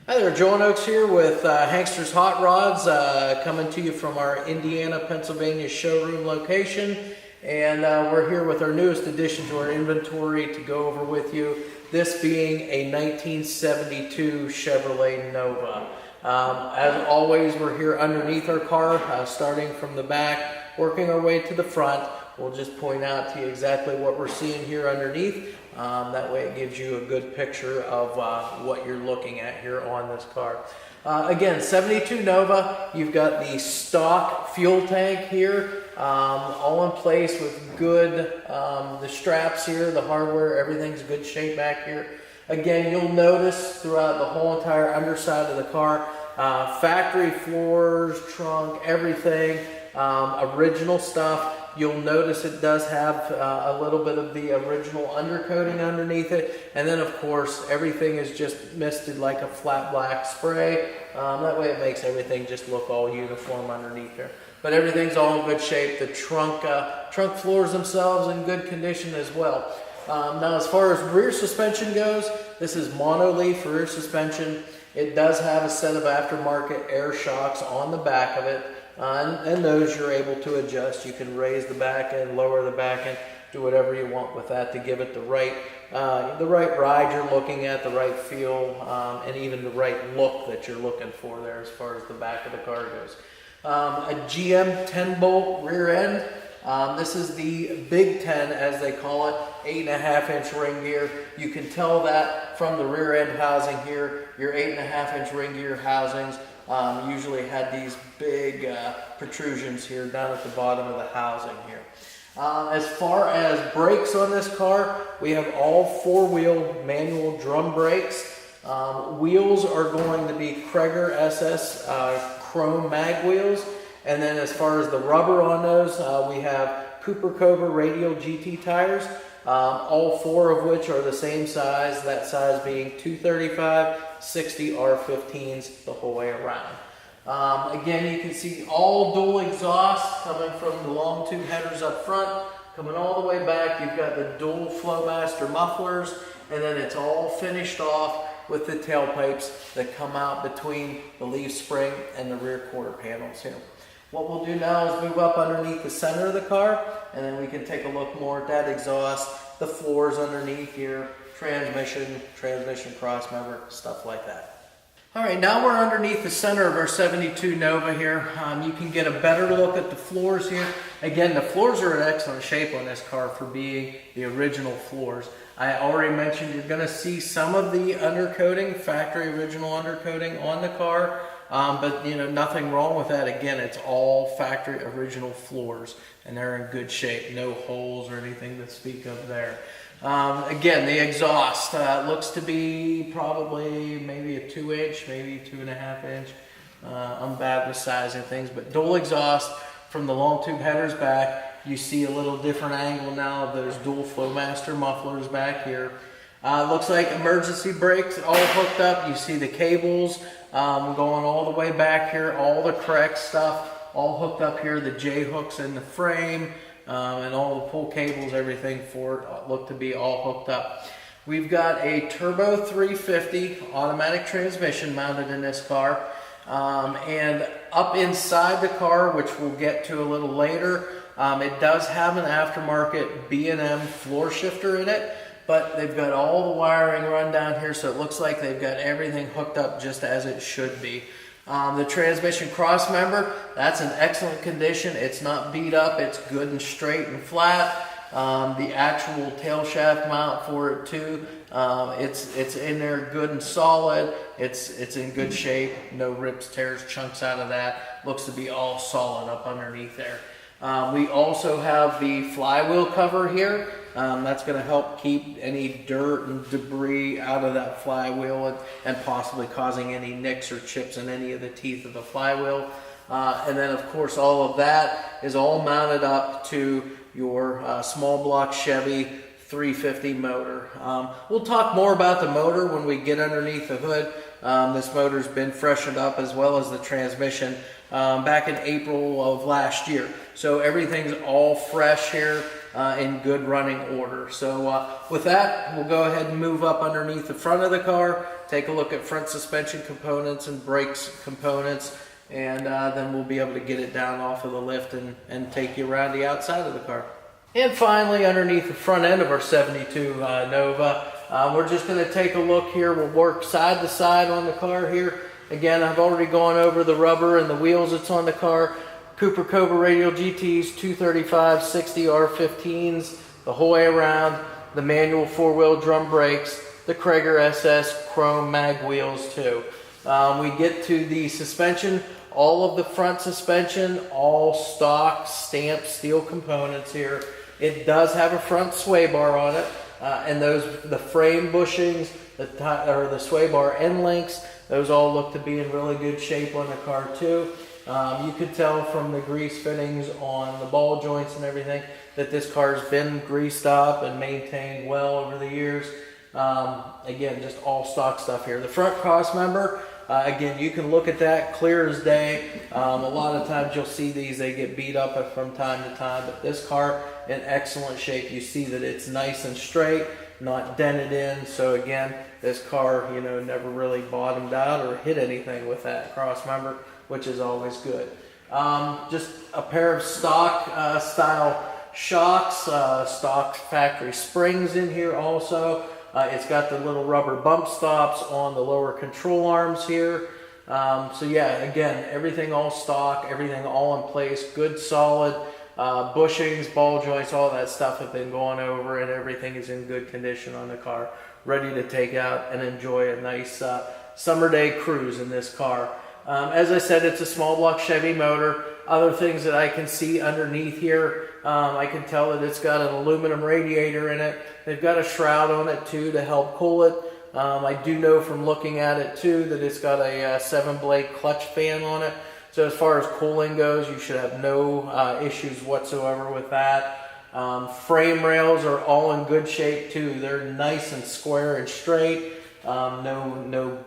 Hi there, John Oakes here with HANKSTERS Hot Rods, coming to you from our Indiana, Pennsylvania showroom location. And we're here with our newest addition to our inventory to go over with you, this being a 1972 Chevrolet Nova. As always, we're here underneath our car, starting from the back, working our way to the front. We'll just point out to you exactly what we're seeing here underneath. That way it gives you a good picture of what you're looking at here on this car. Again, 72 Nova, you've got the stock fuel tank here, all in place with good, the straps here, the hardware, everything's good shape back here. Again, you'll notice throughout the whole entire underside of the car, factory floors, trunk, everything, original stuff. You'll notice it does have a little bit of the original undercoating underneath it. And then of course, everything is just misted like a flat black spray. That way it makes everything just look all uniform underneath there. But everything's all in good shape. The trunk floors themselves in good condition as well. Now as far as rear suspension goes, this is mono-leaf rear suspension. It does have a set of aftermarket air shocks on the back of it. And those you're able to adjust. You can raise the back end, lower the back end, do whatever you want with that to give it the right ride you're looking at, the right feel, and even the right look that you're looking for there as far as the back of the car goes. A GM 10-bolt rear end. This is the Big 10, as they call it, 8.5-inch ring gear. You can tell that from the rear end housing here. Your 8.5-inch ring gear housings usually had these big protrusions here down at the bottom of the housing here. As far as brakes on this car, we have all four-wheel manual drum brakes. Wheels are going to be Krager SS chrome mag wheels. And then as far as the rubber on those, we have Cooper Cobra radial GT tires, all four of which are the same size, that size being 235 60 R15s the whole way around. Again, you can see all dual exhaust coming from the long tube headers up front, coming all the way back. You've got the dual Flowmaster mufflers, and then it's all finished off with the tailpipes that come out between the leaf spring and the rear quarter panels here. What we'll do now is move up underneath the center of the car, and then we can take a look more at that exhaust, the floors underneath here, transmission crossmember, stuff like that. All right, now we're underneath the center of our 72 Nova here. You can get a better look at the floors here. Again, the floors are in excellent shape on this car for being the original floors. I already mentioned you're gonna see some of the undercoating, factory original undercoating on the car. But you know, nothing wrong with that. Again, it's all factory original floors and they're in good shape. No holes or anything to speak of there. Again, the exhaust looks to be probably maybe a 2-inch, maybe 2.5-inch. I'm bad with sizing things, but dual exhaust from the long tube headers back. You see a little different angle now of those dual Flowmaster mufflers back here. Looks like emergency brakes all hooked up. You see the cables going all the way back here, all the correct stuff all hooked up here, the J hooks in the frame, and all the pull cables, everything for it look to be all hooked up. We've got a turbo 350 automatic transmission mounted in this car, and up inside the car, which we'll get to a little later, it does have an aftermarket B&M floor shifter in it. But they've got all the wiring run down here, so it looks like they've got everything hooked up just as it should be. The transmission crossmember, that's in excellent condition. It's not beat up, it's good and straight and flat. The actual tail shaft mount for it too, it's in there good and solid. It's in good shape, no rips, tears, chunks out of that. Looks to be all solid up underneath there. We also have the flywheel cover here. That's going to help keep any dirt and debris out of that flywheel and possibly causing any nicks or chips in any of the teeth of the flywheel. And then of course all of that is all mounted up to your small block Chevy 350 motor. We'll talk more about the motor when we get underneath the hood. This motor's been freshened up as well as the transmission back in April of last year. So everything's all fresh here in good running order. So with that, we'll go ahead and move up underneath the front of the car, take a look at front suspension components and brakes components, and then we'll be able to get it down off of the lift and take you around the outside of the car. And finally, underneath the front end of our 72 Nova, we're just going to take a look here. We'll work side to side on the car here. Again, I've already gone over the rubber and the wheels that's on the car. Cooper Cobra Radial GTs, 235 60 R15s, the whole way around, the manual 4-wheel drum brakes, the Krager SS chrome mag wheels too. We get to the suspension, all of the front suspension, all stock stamped steel components here. It does have a front sway bar on it, and the frame bushings, the sway bar end links, those all look to be in really good shape on the car too. You can tell from the grease fittings on the ball joints and everything that this car's been greased up and maintained well over the years. Again, just all stock stuff here. The front cross member, again, you can look at that clear as day. A lot of times you'll see these, they get beat up from time to time, but this car in excellent shape. You see that it's nice and straight, not dented in. So again, this car, you know, never really bottomed out or hit anything with that cross member, which is always good. Just a pair of stock style shocks, stock factory springs in here also. It's got the little rubber bump stops on the lower control arms here. So yeah, again, everything all stock, everything all in place, good solid bushings, ball joints, all that stuff have been gone over, and everything is in good condition on the car, ready to take out and enjoy a nice summer day cruise in this car. As I said, it's a small block Chevy motor. Other things that I can see underneath here, I can tell that it's got an aluminum radiator in it. They've got a shroud on it too to help cool it. I do know from looking at it too that it's got a 7-blade clutch fan on it. So as far as cooling goes, you should have no issues whatsoever with that. Frame rails are all in good shape too. They're nice and square and straight. No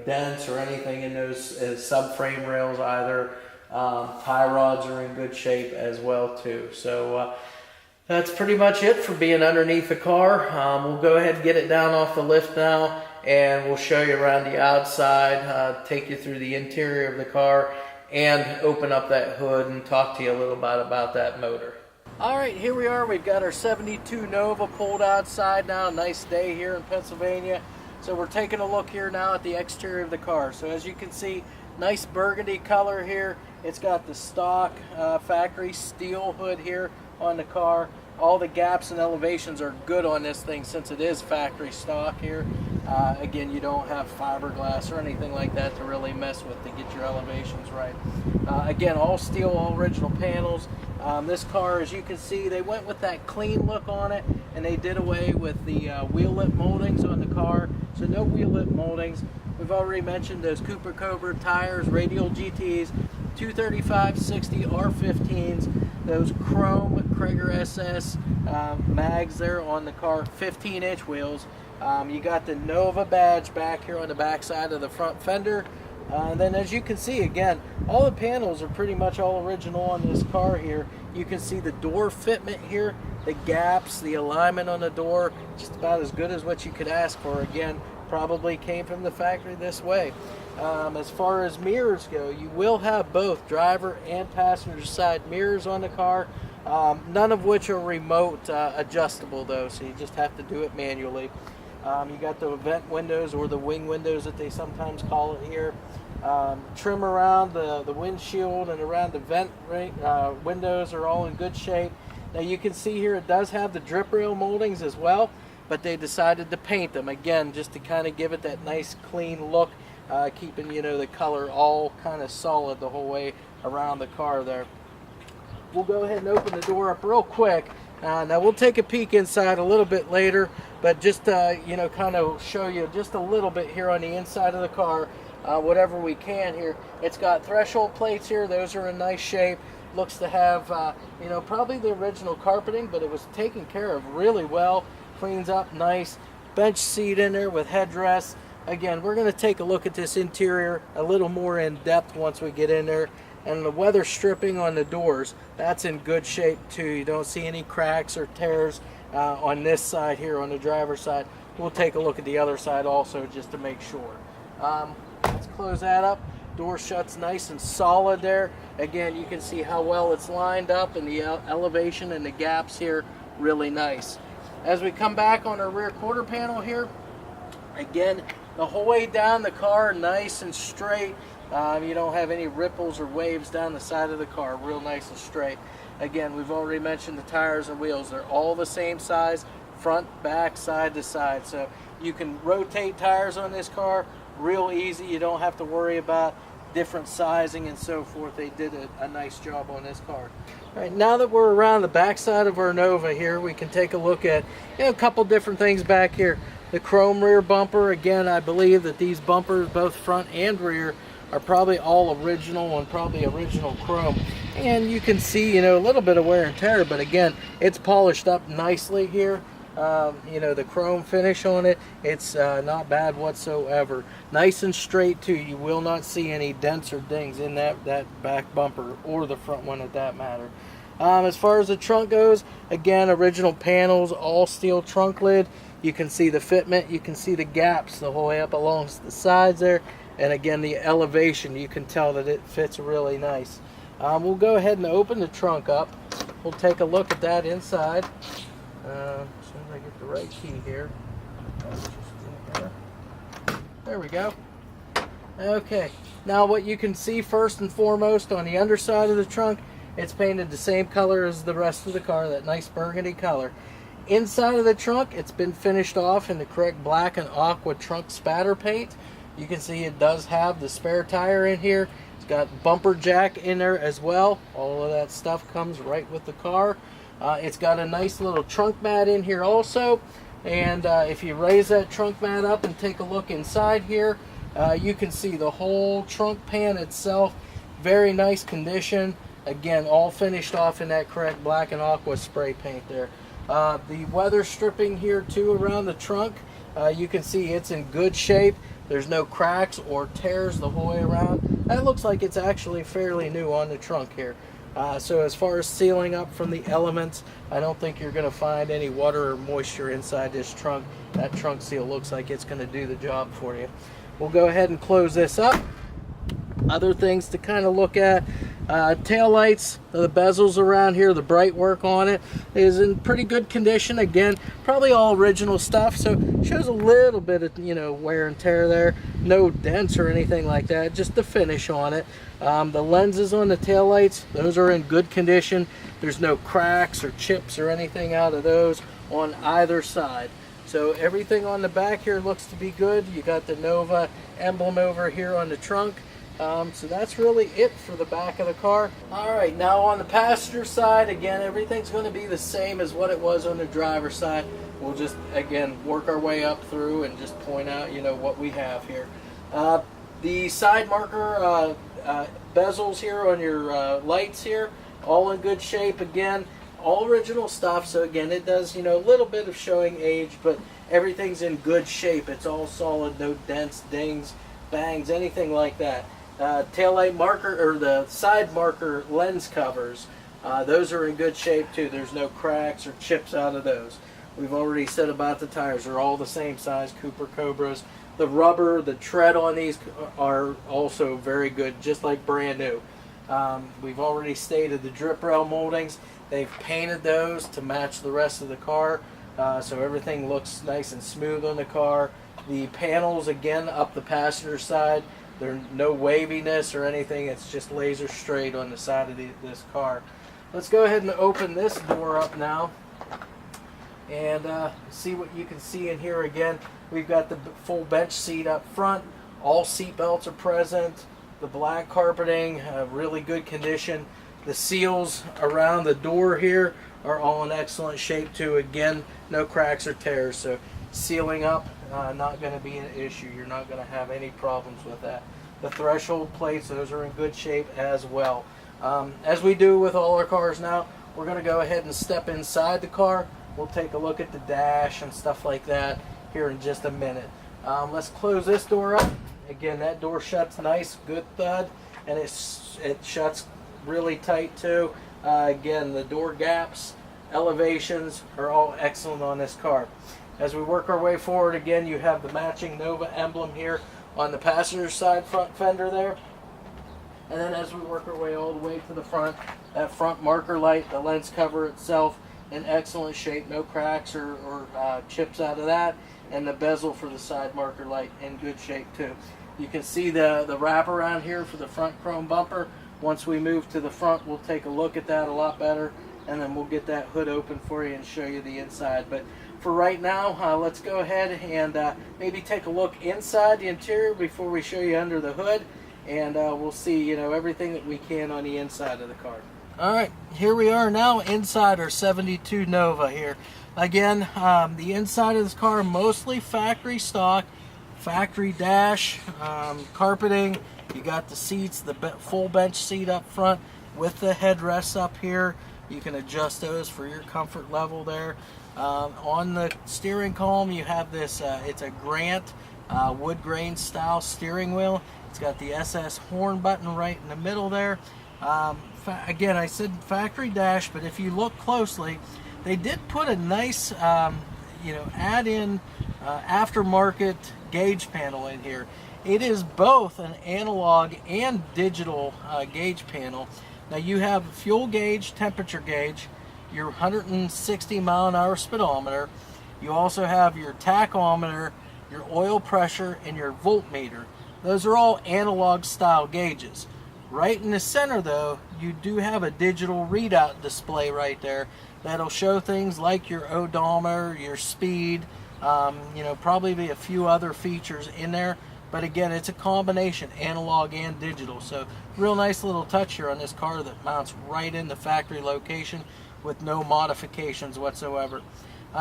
dents or anything in those subframe rails either. Tie rods are in good shape as well too. So that's pretty much it for being underneath the car. We'll go ahead and get it down off the lift now, and we'll show you around the outside, take you through the interior of the car, and open up that hood and talk to you a little bit about that motor. All right, here we are. We've got our 72 Nova pulled outside now. Nice day here in Pennsylvania. So we're taking a look here now at the exterior of the car. So as you can see, nice burgundy color here. It's got the stock factory steel hood here on the car. All the gaps and elevations are good on this thing since it is factory stock here. Again, you don't have fiberglass or anything like that to really mess with to get your elevations right. Again, all steel, all original panels. This car, as you can see, they went with that clean look on it, and they did away with the wheel lip moldings on the car. So no wheel lip moldings. We've already mentioned those Cooper Cobra tires, Radial GTs, 235 60 R15s, those chrome Krager SS mags there on the car, 15-inch wheels. You got the Nova badge back here on the back side of the front fender. And then as you can see, again, all the panels are pretty much all original on this car here. You can see the door fitment here, the gaps, the alignment on the door, just about as good as what you could ask for. Again, probably came from the factory this way. As far as mirrors go, you will have both driver and passenger side mirrors on the car, none of which are remote adjustable though, so you just have to do it manually. You got the vent windows, or the wing windows that they sometimes call it here. Trim around the windshield and around the vent windows are all in good shape. Now you can see here it does have the drip rail moldings as well, but they decided to paint them again just to kind of give it that nice clean look, keeping the color all kind of solid the whole way around the car there. We'll go ahead and open the door up real quick. Now we'll take a peek inside a little bit later, but just kind of show you just a little bit here on the inside of the car, whatever we can here. It's got threshold plates here. Those are in nice shape. Looks to have probably the original carpeting, but it was taken care of really well. Cleans up nice. Bench seat in there with headrest. Again, we're going to take a look at this interior a little more in depth once we get in there. And the weather stripping on the doors, that's in good shape too. You don't see any cracks or tears on this side here on the driver's side. we'll take a look at the other side also just to make sure. Let's close that up. Door shuts nice and solid there. Again, you can see how well it's lined up, and the elevation and the gaps here really nice. As we come back on our rear quarter panel here, again, the whole way down the car nice and straight. You don't have any ripples or waves down the side of the car, real nice and straight. Again, we've already mentioned the tires and wheels. They're all the same size, front, back, side to side. So you can rotate tires on this car real easy. You don't have to worry about different sizing and so forth. They did a nice job on this car. All right, now that we're around the back side of our Nova here, we can take a look at a couple different things back here. The chrome rear bumper, again, I believe that these bumpers, both front and rear, are probably all original and probably original chrome. And you can see, a little bit of wear and tear, but again, it's polished up nicely here. The chrome finish on it, it's not bad whatsoever. Nice and straight too. You will not see any dents or dings in that back bumper, or the front one at that matter. As far as the trunk goes, again, original panels, all steel trunk lid. You can see the fitment, you can see the gaps the whole way up along the sides there, and again the elevation, you can tell that it fits really nice. We'll go ahead and open the trunk up. We'll take a look at that inside. As soon as I get the right key here. There we go. Okay, now what you can see first and foremost on the underside of the trunk, it's painted the same color as the rest of the car, that nice burgundy color. Inside of the trunk, it's been finished off in the correct black and aqua trunk spatter paint. You can see it does have the spare tire in here. It's got bumper jack in there as well. All of that stuff comes right with the car. It's got a nice little trunk mat in here also. And if you raise that trunk mat up and take a look inside here, you can see the whole trunk pan itself. Very nice condition. Again, all finished off in that correct black and aqua spray paint there. The weather stripping here too around the trunk, you can see it's in good shape. There's no cracks or tears the whole way around. That looks like it's actually fairly new on the trunk here. So as far as sealing up from the elements, I don't think you're going to find any water or moisture inside this trunk. That trunk seal looks like it's going to do the job for you. We'll go ahead and close this up. Other things to kind of look at, tail lights, the bezels around here, the bright work on it is in pretty good condition. Again, probably all original stuff, so shows a little bit of wear and tear there. No dents or anything like that, just the finish on it. The lenses on the tail lights, those are in good condition. There's no cracks or chips or anything out of those on either side. So everything on the back here looks to be good. You got the Nova emblem over here on the trunk. So that's really it for the back of the car. Alright, now on the passenger side, again, everything's going to be the same as what it was on the driver's side. We'll just, again, work our way up through and just point out, what we have here. The side marker bezels here on your lights here, all in good shape. Again, all original stuff. So again, it does, a little bit of showing age, but everything's in good shape. It's all solid, no dents, dings, bangs, anything like that. Taillight marker, or the side marker lens covers, those are in good shape too. There's no cracks or chips out of those. We've already said about the tires, they're all the same size, Cooper Cobras. The rubber, the tread on these are also very good, just like brand new. We've already stated the drip rail moldings. They've painted those to match the rest of the car, so everything looks nice and smooth on the car. The panels, again, up the passenger side, there's no waviness or anything. It's just laser straight on the side of this car. Let's go ahead and open this door up now and see what you can see in here. Again, we've got the full bench seat up front. All seat belts are present. The black carpeting, really good condition. The seals around the door here are all in excellent shape too. Again, no cracks or tears. So sealing up, not going to be an issue. You're not going to have any problems with that. The threshold plates, those are in good shape as well. As we do with all our cars now, we're going to go ahead and step inside the car. We'll take a look at the dash and stuff like that here in just a minute. Let's close this door up. Again, that door shuts nice, good thud, and it shuts really tight too. Again, the door gaps, elevations are all excellent on this car. As we work our way forward, again, you have the matching Nova emblem here on the passenger side front fender there. And then as we work our way all the way to the front, that front marker light, the lens cover itself in excellent shape, no cracks or chips out of that, and the bezel for the side marker light in good shape too. You can see the wraparound here for the front chrome bumper. Once we move to the front, we'll take a look at that a lot better, and then we'll get that hood open for you and show you the inside. But for right now, let's go ahead and maybe take a look inside the interior before we show you under the hood, and we'll see, you know, everything that we can on the inside of the car. All right, here we are now inside our 72 Nova here. Again, the inside of this car mostly factory stock, factory dash, carpeting. You got the seats, the full bench seat up front with the headrests up here. You can adjust those for your comfort level there. On the steering column, you have this, it's a Grant wood grain style steering wheel. It's got the SS horn button right in the middle there. Again, I said factory dash, but if you look closely, they did put a nice, add-in aftermarket gauge panel in here. It is both an analog and digital gauge panel. Now you have fuel gauge, temperature gauge, your 160 mile an hour speedometer. You also have your tachometer, your oil pressure, and your voltmeter. Those are all analog style gauges. Right in the center though, you do have a digital readout display right there that'll show things like your odometer, your speed, probably be a few other features in there. But again, it's a combination, analog and digital. So real nice little touch here on this car that mounts right in the factory location with no modifications whatsoever.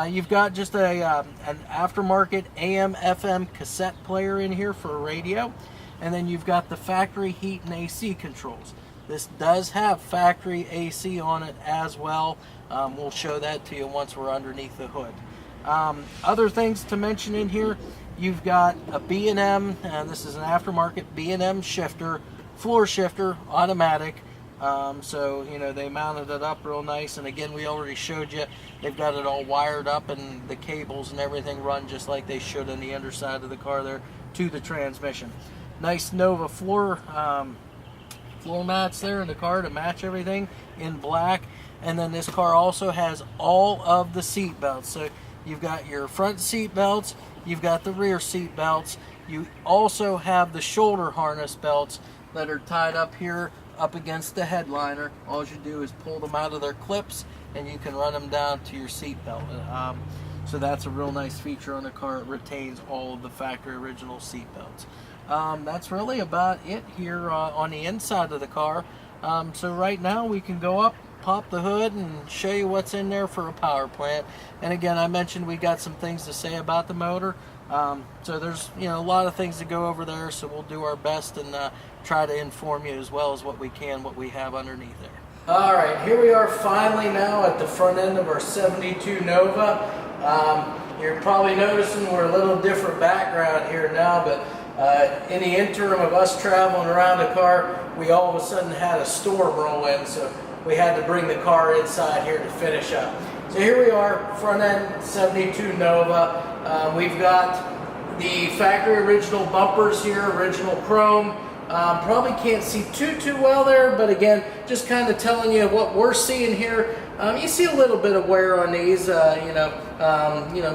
You've got just an aftermarket AM/FM cassette player in here for a radio. And then you've got the factory heat and AC controls. This does have factory AC on it as well. We'll show that to you once we're underneath the hood. Other things to mention in here, you've got a B&M, and this is an aftermarket B&M shifter, floor shifter, automatic. So, you know, they mounted it up real nice. And again, we already showed you, they've got it all wired up and the cables and everything run just like they should on the underside of the car there to the transmission. Nice Nova floor mats there in the car to match everything in black. And then this car also has all of the seat belts. So you've got your front seat belts, you've got the rear seat belts, you also have the shoulder harness belts that are tied up here up against the headliner. All you do is pull them out of their clips and you can run them down to your seat belt. So that's a real nice feature on the car. It retains all of the factory original seat belts. That's really about it here on the inside of the car. So right now we can go up, pop the hood, and show you what's in there for a power plant. And again, I mentioned we got some things to say about the motor. So there's a lot of things to go over there, so we'll do our best and try to inform you as well as what we can, what we have underneath there. All right, here we are finally now at the front end of our 72 Nova. You're probably noticing we're a little different background here now, but in the interim of us traveling around the car, we all of a sudden had a storm roll in, so we had to bring the car inside here to finish up. So here we are, front end 72 Nova. We've got the factory original bumpers here, original chrome. Probably can't see too well there, but again, just kind of telling you what we're seeing here. You see a little bit of wear on these,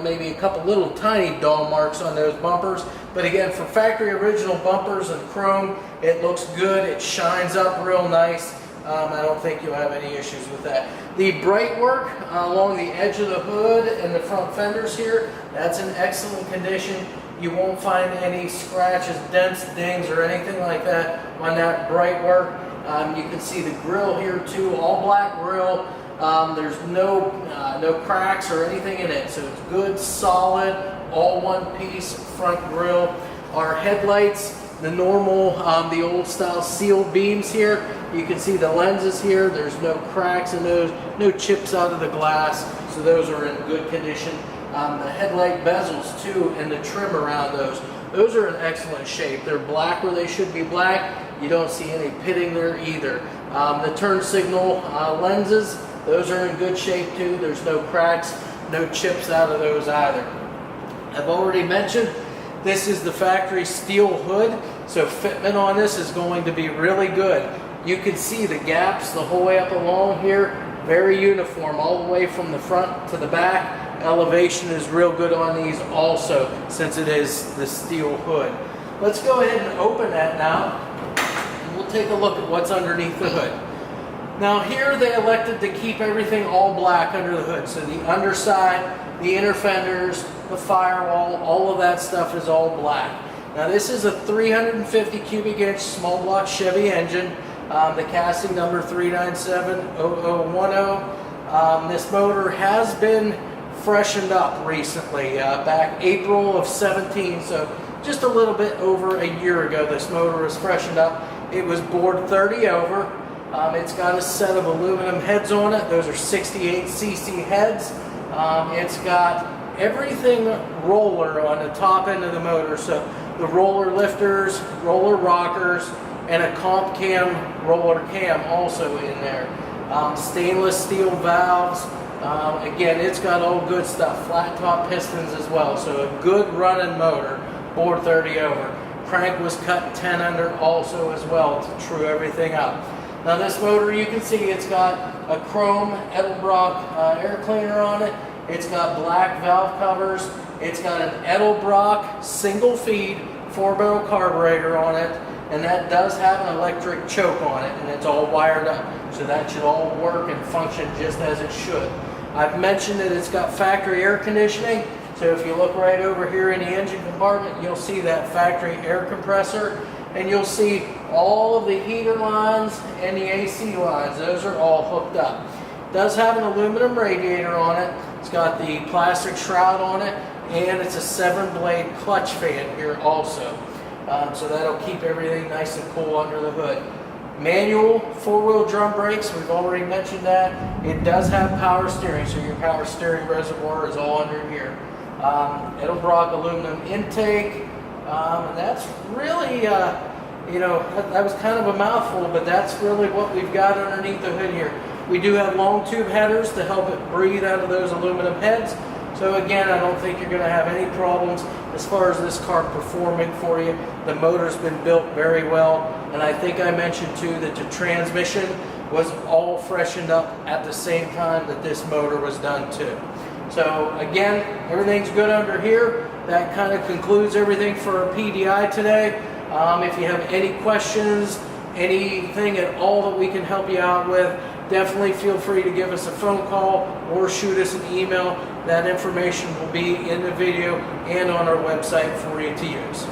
maybe a couple little tiny dull marks on those bumpers. But again, for factory original bumpers and chrome, it looks good. It shines up real nice. I don't think you'll have any issues with that. The bright work along the edge of the hood and the front fenders here, that's in excellent condition. You won't find any scratches, dents, dings, or anything like that on that bright work. You can see the grill here too, all black grill. There's no cracks or anything in it, so it's good, solid, all one piece front grill. Our headlights, the normal, the old style sealed beams here. You can see the lenses here. There's no cracks in those, no chips out of the glass, so those are in good condition. The headlight bezels too and the trim around those are in excellent shape. They're black where they should be black. You don't see any pitting there either. The turn signal lenses, those are in good shape too. There's no cracks, no chips out of those either. I've already mentioned this is the factory steel hood, so fitment on this is going to be really good. You can see the gaps the whole way up along here, very uniform all the way from the front to the back. Elevation is real good on these also, since it is the steel hood. Let's go ahead and open that now, and we'll take a look at what's underneath the hood. Now here they elected to keep everything all black under the hood, so the underside, the inner fenders, the firewall, all of that stuff is all black. Now this is a 350 cubic inch small block Chevy engine, the casting number 3970010. This motor has been freshened up recently, back April of 17, so just a little bit over a year ago this motor was freshened up. It was bored 30 over. It's got a set of aluminum heads on it. Those are 68cc heads. It's got everything roller on the top end of the motor, so the roller lifters, roller rockers, and a comp cam roller cam also in there. Stainless steel valves. Again, it's got all good stuff. Flat top pistons as well, so a good running motor, bored 30 over. Crank was cut 10 under also as well to true everything up. Now this motor, you can see it's got a chrome Edelbrock air cleaner on it. It's got black valve covers. It's got an Edelbrock single feed 4-barrel carburetor on it, and that does have an electric choke on it, and it's all wired up, so that should all work and function just as it should. I've mentioned that it's got factory air conditioning, so if you look right over here in the engine compartment, you'll see that factory air compressor, and you'll see all of the heater lines and the AC lines. Those are all hooked up. It does have an aluminum radiator on it. It's got the plastic shroud on it, and it's a 7-blade clutch fan here also. So that'll keep everything nice and cool under the hood. Manual 4-wheel drum brakes, we've already mentioned that. It does have power steering, so your power steering reservoir is all under here. Edelbrock aluminum intake, and that's really, you know, that was kind of a mouthful, but that's really what we've got underneath the hood here. We do have long tube headers to help it breathe out of those aluminum heads. So again, I don't think you're going to have any problems as far as this car performing for you. The motor's been built very well, and I think I mentioned too that the transmission was all freshened up at the same time that this motor was done too. So again, everything's good under here. That kind of concludes everything for our PDI today. If you have any questions, anything at all that we can help you out with, definitely feel free to give us a phone call or shoot us an email. That information will be in the video and on our website for you to use.